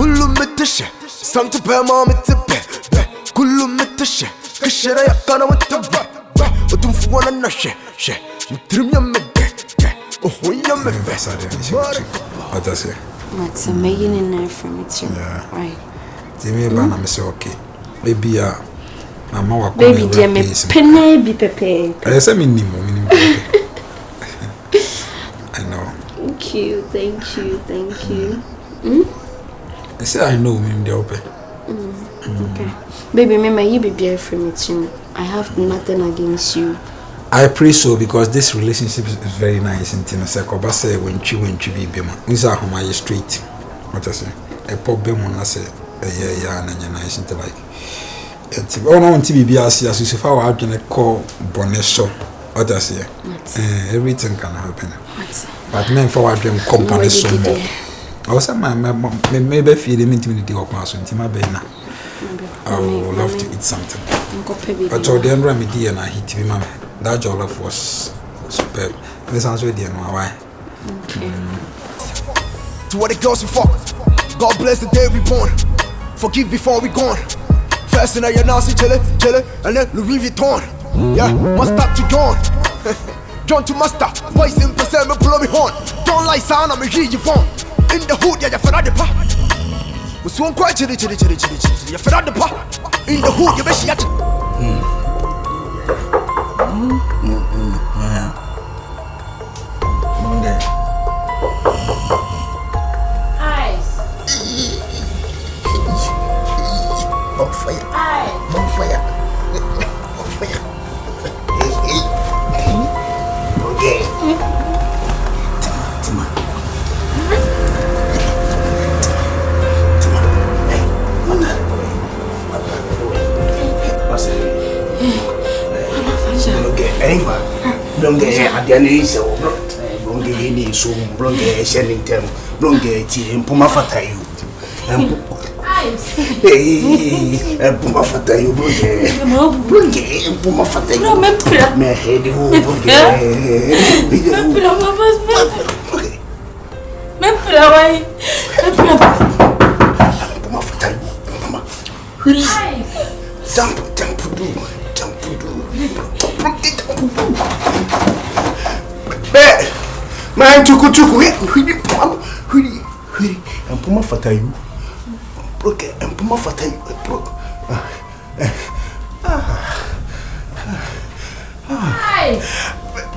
كله متشة سانت بما متبه كله متشة كشرة يقنا متبه ودوف وانا نشة شة مترم يمده وهو يمفه What I say? It's a making in there from it, right? Timmy Bana, Miss okay. Maybe Mama was baby, dear, me penny be pepe. I said, minimum. I know. Thank you. I said, I know him, the open. Okay. Baby, remember, you be beer from it, I have nothing against you. I pray so because this relationship is very nice. And you say, when you be bema, these are how I straight. What I say, a pop bema, I say, yeah, and you're nice into like. It's all on TV, as if I were going to call Bonesho. What I say, everything can happen. But men for dream company so more. I was maybe feeling intimidity of my son, Tima Bena. I would love to eat something. But all the remedy and I hit me, mamma. That jollof was superb. This sounds ready and why? Okay. To what the girls we fuck. God bless the day we born. Forgive before we gone. First in your nasty chill it, and then Louis Vuitton. Yeah, must stop to John. John to master. Voice in percent me blow me horn. Don't like sound, I'm a hear you phone. In the hood, yeah, you're fed out the pa. Was one quite chilly. You're fed out the pa. In the hood, you bet she at Don't get at the end so don't get any so don't get sending them don't get tea and Puma Fata you and Puma Fata you bring it Puma Fata you my head Puma Fata Man, chuku, and Puma Fata you broke and Puma Fata you broke.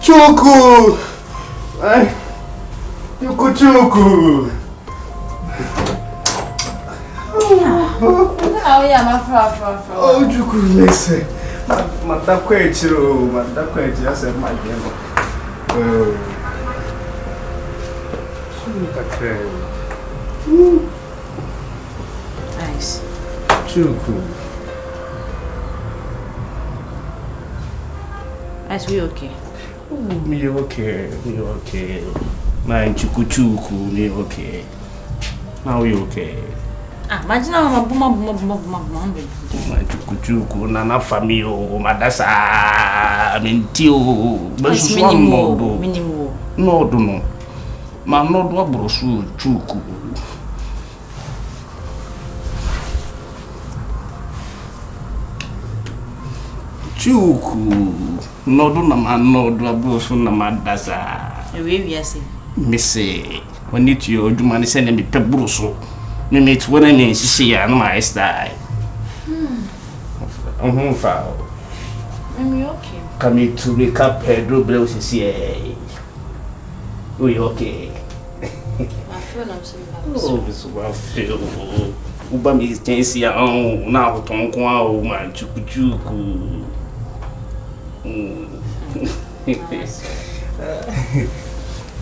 Chuku, chuku. Oh, yeah, my friend. Oh, chuku, listen. Matakwechiro, I said, my dear. Nice. Chuku. Nice, we okay? Me okay. My chuku, me okay. Now we okay. Imagine my buma. My chuku, nana famio, madasa, mentio, minimo. No. Ma no do brosu chuku. No do na ma no do brosu na madasa. We say. Me say, when it you adwuma ne send me pe brosu. Me meet when I see ya no my style. Foul. I'm okay. Come to recap Pedro Bros here. We okay. I feel I'm so bad. Oh, this one feel. Uba mi tensi ya now tonkwa o man chuku.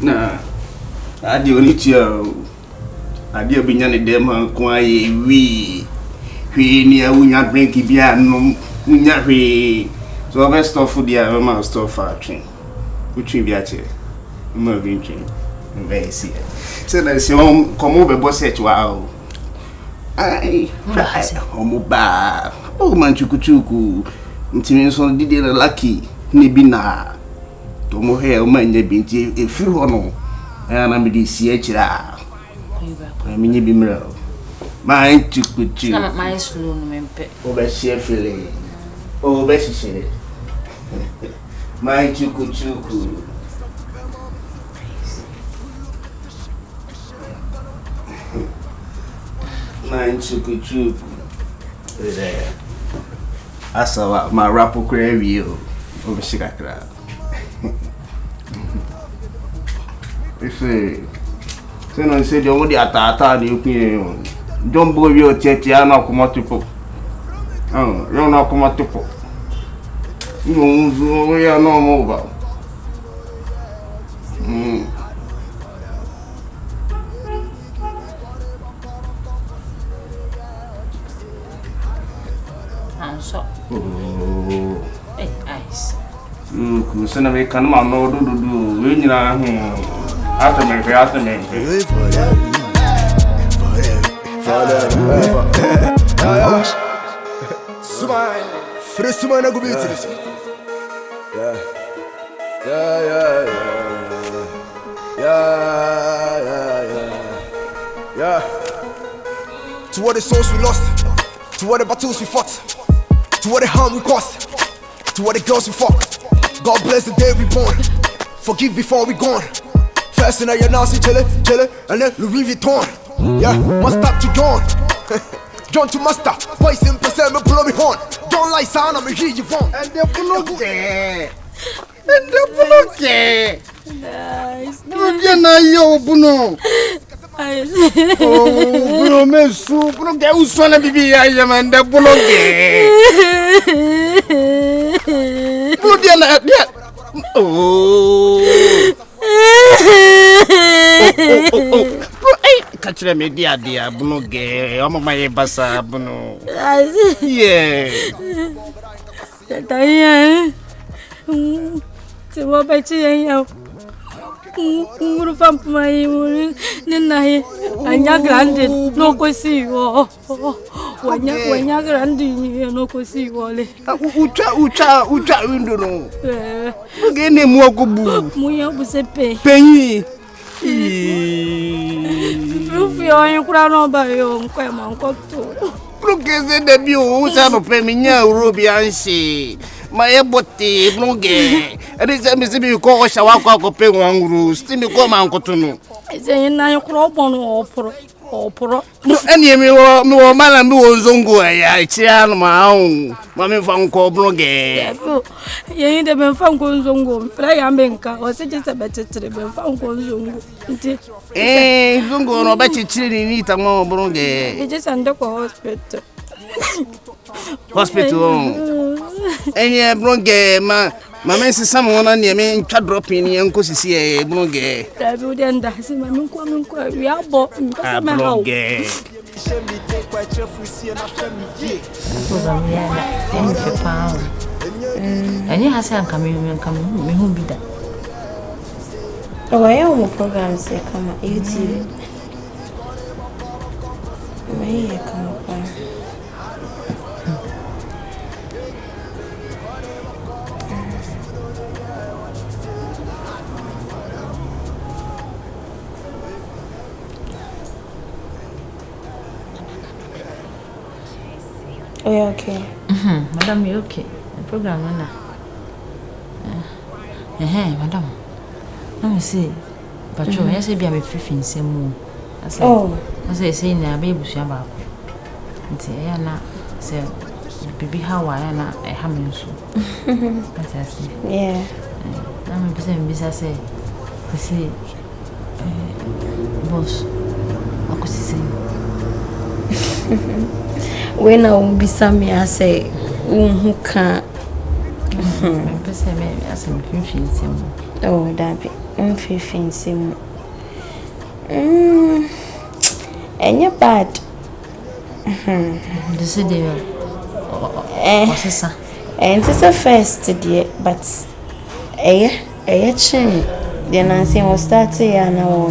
Nah. Adi oni tia. Adi obinya ne dem kwa ye wi. Hwe ni awunya drink bia no nya hwe. So best stuff for dia ma stuff atwen. Utwi bia che. Ma bi ntwen. Very see. So na si komo be boss et wa o. Ai, omo ba. O man chuku. Ntimi so dide na lucky ne bi na. To mo he o man nya bi nti e firi ho no. Na me di si akira. Mi nye bi mra. My chukuchu. My slow mempe. Over share feeling. Over share. My chukuchu. My chukuchu. There. I saw my rapper crave over Shikakra. If I said, you only at the opinion. Don't believe your church, you are not comfortable. Oh, you're not comfortable. We are no mobile. So, hey, ice. Send me can man no do when you are after me. Smile. First man I go beat this. Yeah. To what the souls we lost, to what the battles we fought, to what the harm we caused, to what the girls we fuck. God bless the day we born. Forgive before we gone. First in your nasty jelly, and then Louis Vuitton. Yeah, must stop to John. John to master, voice in percent, me blow me horn. Don't lie, son, I'm a hear you want. And the bloke there. And the bloke there. Nice. No, you're not your Bruno. Oh, Bruno, me soup. Bruno, get who's trying to be I am and the bloke there. Bruno, you're not there. Oh. Catch me, dear, Bruno, gay. I'm on my bassa, Bruno. Yeah. Se wo ba chi yan nguru fam mai ninaye anya grande no ko si wo wanya grande no ko si wo le ucha window no ngene mu akobu mu ya bu se pe penyi rufi o kura no ba yo nkwa ma nko to pro keze de bi o sa no pe mi nya urobi anse my bote blonge eze me se bi ko shawa ko pe wanguru sti mi ko man kotunu eze na kura bonu oporo no eni mi wo mala mi wo zongo ya ti anu ma ma mi fa nko blonge ye de ben fa nko zongo fra ya menka o se je se betetre ben fa nko zongo nti zongo no ba chichiri ni ta mo blonge e je sande ko hospital enye blonge ma si sam wona ne me ntwa drop ni enko sisi e blonge da bi o de nda si ma mi nko wi abo mpasa me ha o Any has a coming who be that. Oh, I am programs here. Come on, YouTube. May come up. Oh, yeah, okay. Madam, you okay? The program, Nana. Madam. Let me see. But you, I say, be a free same. I say, I baby, Shaba. And say, I am not, say, baby, how I am not a hammer. That's I say. Yeah. I'm a business, I say, boss, I could see. When I will be some, I say, who can't. Oh, that be unfeeling. And you're bad. The city, and it's a first dear, but a chin. The announcing was starting an hour.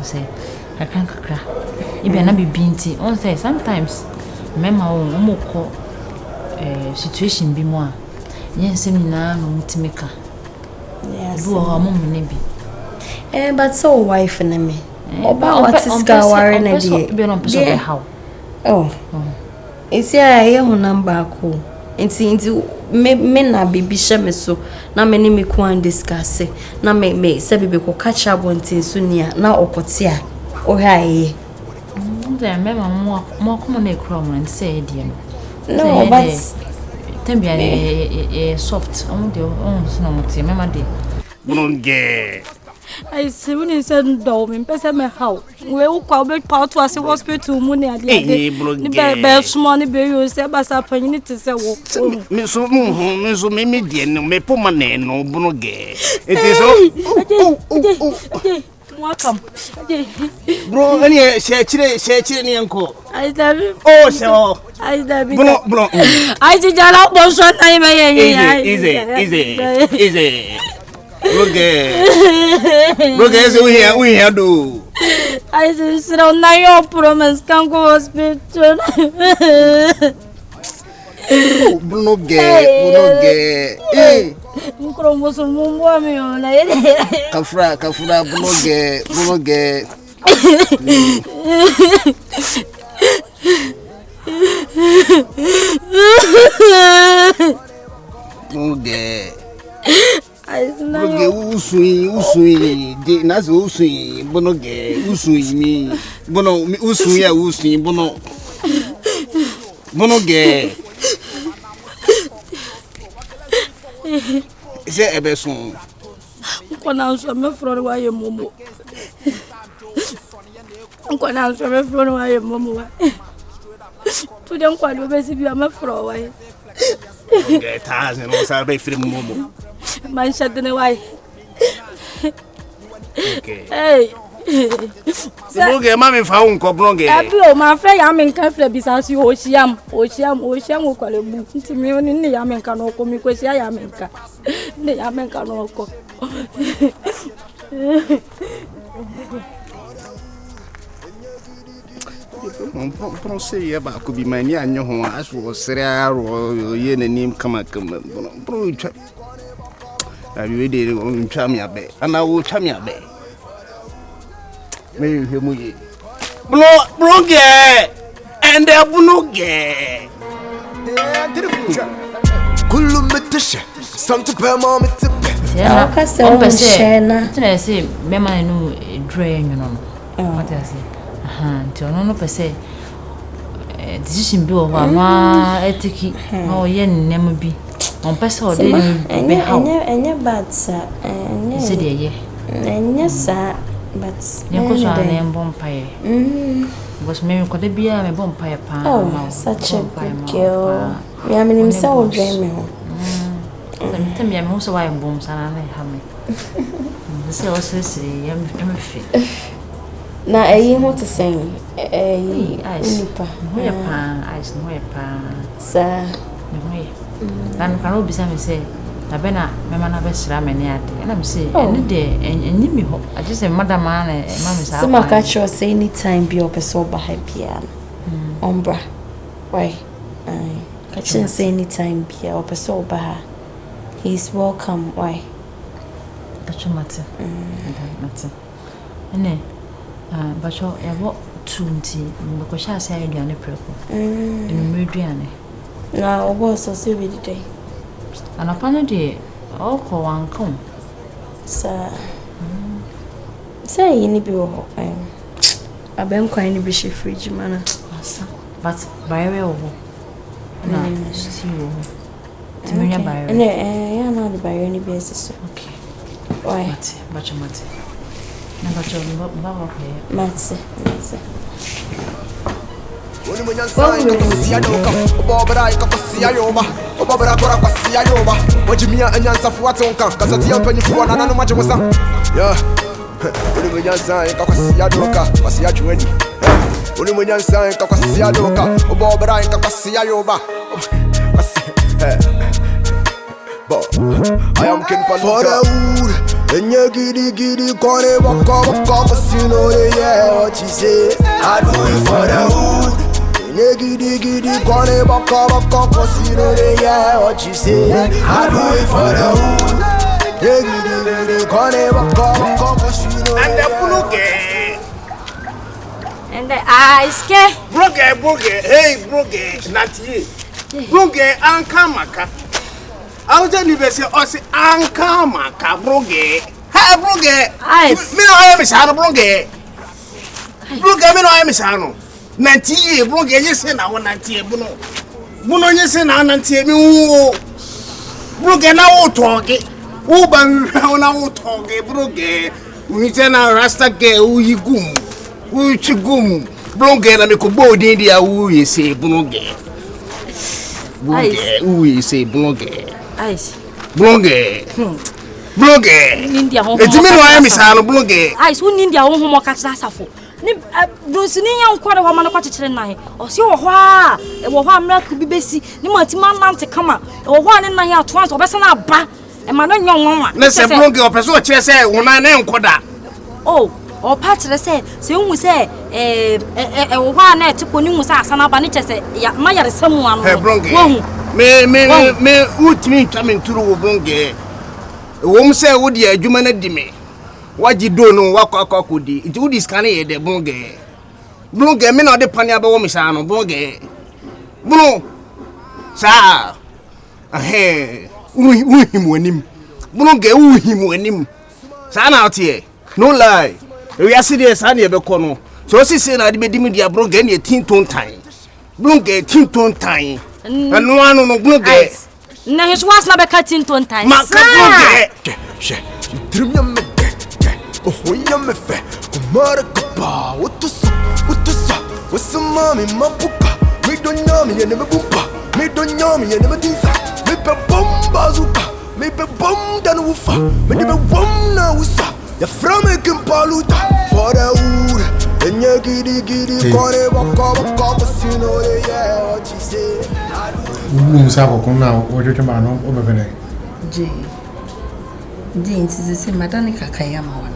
Say, I can't cry. If you're not be binty, on say sometimes, remember, situation be more. Yes, seminar, multimaker. Yes, do a mom, maybe. But so wife and me. Oba what is ka ware na die. Be no person be how. Oh. Esi aye ho number ko. Nti me na bibi hye me so na me ni me ko an discuss na me se bibi ko catch up on tin so nia na okote a o ha aye. Then me mo come na ekro mo nti say die no. No, but Tembia soft. On the on so no moti me ma de. Bunonge. I see when he said do me pese me how. We wo kwa be pa to ase hospital mu ne ade ade. Ni be small ni be you say basa panyi ti se wo. Me so me die no me poma na no bunonge. It is so. Welcome. Bro, any share ni anko. I David. Oh, so. I David. Bro. I ji jala bo so na me Easy. Look, we here do. I said, "Now your promise can go hospital." Bunonge. Nkromoso mumbo mi ona. Kafra bunonge. Bunonge. Bunonge usui de nazo usui bunonge usui mi usui ya usui bunonge. Ise ebesun Nkwana nso me fro wa ye momo. Nkwana nso me fro wa ye momo wa. Tu dem kwa do besi bi me fro wa ye. Get has no sa be free momo. Man shadene wa ye. Okay. Hey. Bunonge mami fa unko bunonge. Abi o ma fe ya me nkan fle bisansi ohiam okwale bu. Nti mi oni ne ya me nkan no ko mi kwesi ya me nkan. Ne ya me nkan no ko. Bro say ya ba ko bi mani anyo ho aso sere aro ye nanim kama bro twa abi we de twa me abe ana wo twa me abe me hwe mu ye bro ge and bunonge kullu metish something per mom it's Yeah, ka se o shena. Tena say me ma no dre nyu no. What I say? Nti ono no pese decision bi o ho ama etiki no ye nnem bi. On pese o de ni be how. Enye bad sa. Enye. Se de ye. Enye sa but Ni ko so na mbom paye. Because me ko de bia me bom paye pa. Oh, such a good girl. Me am in say o dream me ho. Tell me, I'm also why I'm bombs and I have me. The sales is I'm fit. Na eyi ho to sing. Nipa. No pa, ice no pa. Sa. No. Dan can be some say. Na bena me mana be sra me ne ade. And I'm say any day enyi me ho. I just say madam man e mama say. Some catch you say anytime be up so ba happy an. Ombra. Why? Catch you say anytime be up so ba. He's welcome. Why? That's matter. Matter. Ene, bacho yabo 20. Mbeko sha say aduane preko. Enu aduane. Na obo so se we dey. Anapa no de okọ wankom. Sa. Say ni bi wo. Abem kwan ni bi she fridge mana. But by way of na stew. Timenya by. Ya na the by any basis. Okay. Why? Mate. Na bacho mbaba kwa. Mate. Oni mwenye sai kakusia doka obobra ikakusia yoba obobra kora kwasia yoba wajimia anyansa fuate onka kazatia mpanyifu na nanu maje musa yeah oni mwenye sai kakusia doka kwasia chweni oni mwenye sai kakusia doka obobra ikakusia yoba I am king for the wood and you giddy corner walk cause you know yeah what you say I do it for the wood and you giddy corner walk cause you know yeah what you say I do it for the wood you giddy corner walk cause you know and the bunonge And I scare. Broke, hey, broke, not ye. Broke, Ankamaka. I was only say, or say, Ankamaka, broke. Hey, broke. Me no I am Sano, broke. Broke, me no I am Sano. Nanti, broke, yes, and I want Nanti, Buno. Buno, yes, and I Nanti, broke, and I will talk it. Uban, I will talk it, broke. We send our Rasta girl, who you gum. Uchigum, Bronge, and make a board India, who you say, Bronge. Bronge, who you say, Bronge. Ice. Bronge. Bronge. India, it's me, I am Miss Hannah Bronge. Ice, who India, who catch that safo. Brucinia, quite a woman of Quacher night, or see what could be busy, no matter man to come out, or 1 and 9 at once, or better not ba, and my young woman. Let's say Bronge or Pessoa say, when I name Koda. Oh. Or Patch say, so we say, a one net to Ponimus as an abaniche say, Maya is someone. Bronge. Me, would me coming through Bronge. A woman say, would ye, you man at me? What you don't know, what cock would be? It would scanny the Bronge. Bronge, me not the Panyaba Womisano, Bronge. Bruno, sir. Hey, we him when him. Bronge, woo him when him. Son out here, no lie. We are serious, I never corner. So, she said, I'd be dimmed your Bronge any 10-tone time. Bronge 10-tone time. And no one on Bronge. No, it was not a cutting tone time. Dream me, oh, yam me fe, Maracapa, what to say, what's the mommy, my pupa, me don't know me and never boopa, me don't know me and never dinsa, me pe bomb bazooka, me pe bomb than woofa, me never bomb now, you're from a Kimpaluta for the wood, and you're giddy, corner, walk, you know, yeah, what she said. Musabo come now, what did you man over J. Dean is the same Madanica Kayama.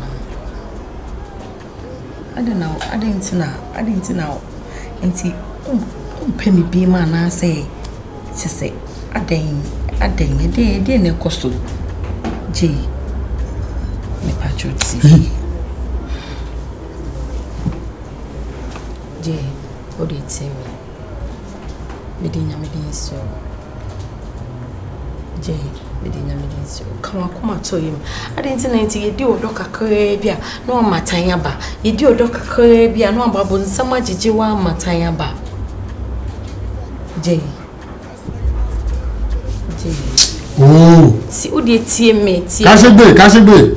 I don't know, I didn't know. And see, penny be man, I say, to say, a day, a day, costo. J. Me patrol see. J. What did it say me? Me didn't so. J. Me didn't so. Come to him. I didn't know you do Doka Caribbean, no Matayaba. You do Doka Caribbean, no Babun, so much Jiwa Matayaba. J. Oh, see, who did see me? Cash it be.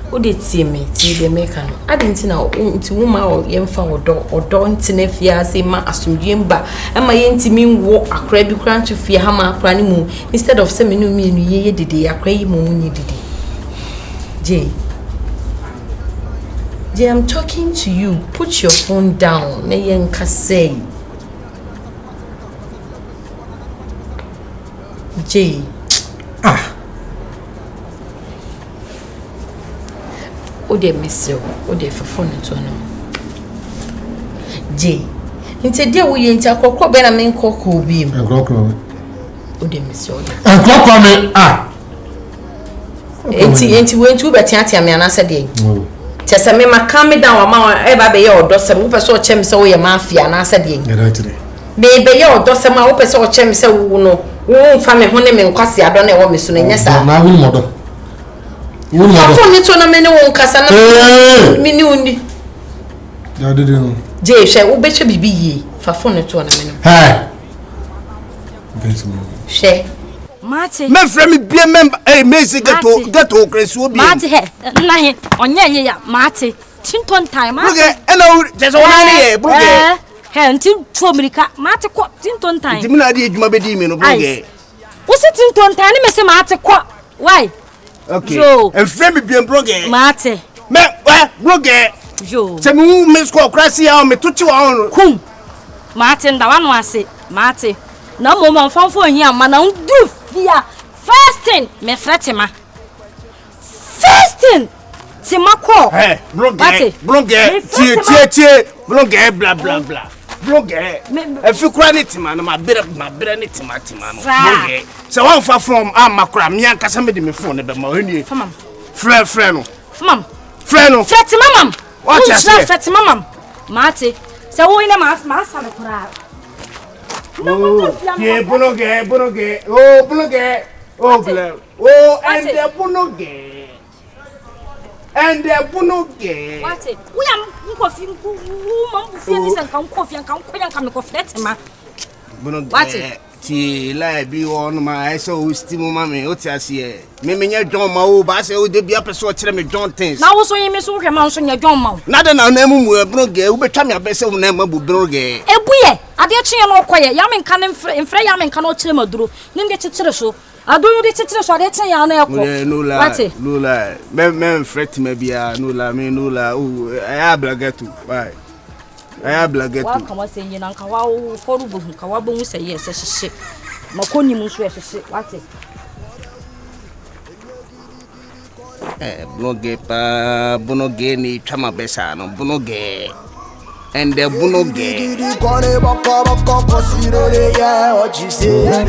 Who did see me? See the American. I didn't know to woman or young or don't if you say ma assumed yemba, and my intimate walk a crabby crown to fear hammer cranimu instead of sending me ye did a cray moon ye did. J, I'm talking to you. Put your phone down. Nayanka say. J. Ode miss you. Ode for phone to no. J. Inte dia wo ye ntia kokko be na men kokko bi mu. Kokko. Ode miss you. Kokko me Enti we ntu be tiatia me anasa de. Chese me maka me down ama e ba be ye odosem wo pese o chem se wo ye mafia anasa de. Be ye odosem a wo pese o chem se wo no. Wo fa me ho ne me nkwase ado na e wo me so no nyesa. Na wo modo. Fafo ni to na me ne wo nkasa na me ni undi. Ya de no. Je hwe wo be hwe bibi yi. Fafo ni to na me no. Hwe. Mate. Me frame me be member Messi get to Kresu bi. Mate he. Na he. Onye ya mate. Tinton time. Bruge eno just one here bruge. He ntin to America. Mate ko tinton time. Ntimi na de adwuma be di me no bruge. Wo se tinton time ni me se mate ko. Why? Okay. Joe. And frame me be bruge. Mate. Me bruge. Joe. Se me me score krasi ya me tuti wa on. Kum. Mate nda wanu ase. Mate. Na mo man fanfo hia ma na ndu dia. First thing me fretima. First thing Tima ko. Hey, bruge. Tie. Bruge blah blah blah. Bruge. If you cry it man, my better ni tima no. Bruge. So one far from amakra me ankasa me de me phone be ma huni. Famam. Friend no. Famam. Friend no. Fretima mam. What you say? Fretima mam. Mate, se wo ina masa no kura. Yeah, bunoge. Oh, bunoge. Oh, bless. Oh, and the bunoge. And the bunoge. What it? We am coffee, who finish and come coffee and come coffee, ma. Bunoge. What it? Ti la bi on my so stimu mama o ti ase me menye John ma o ba se o de bia person kire me John things na wo so yin me so hwe ma so nya John ma na de na mu bunoge wo betwa me abese wo na ma bu bunoge ebuye ade chie no koye ya me nka ne mfre ya me nka no kire maduro nim de kire so adonu de kire so ade chie ya na ekọ no la me fret me bia no la o ya blagatu bye aya blagetu wa kama se yin nka wa foru bohu ka wa bohu se yes hye makoni mu so hye wate bunoge ni chama besa no bunoge and the bunoge Kone boko boko kosire ya what you say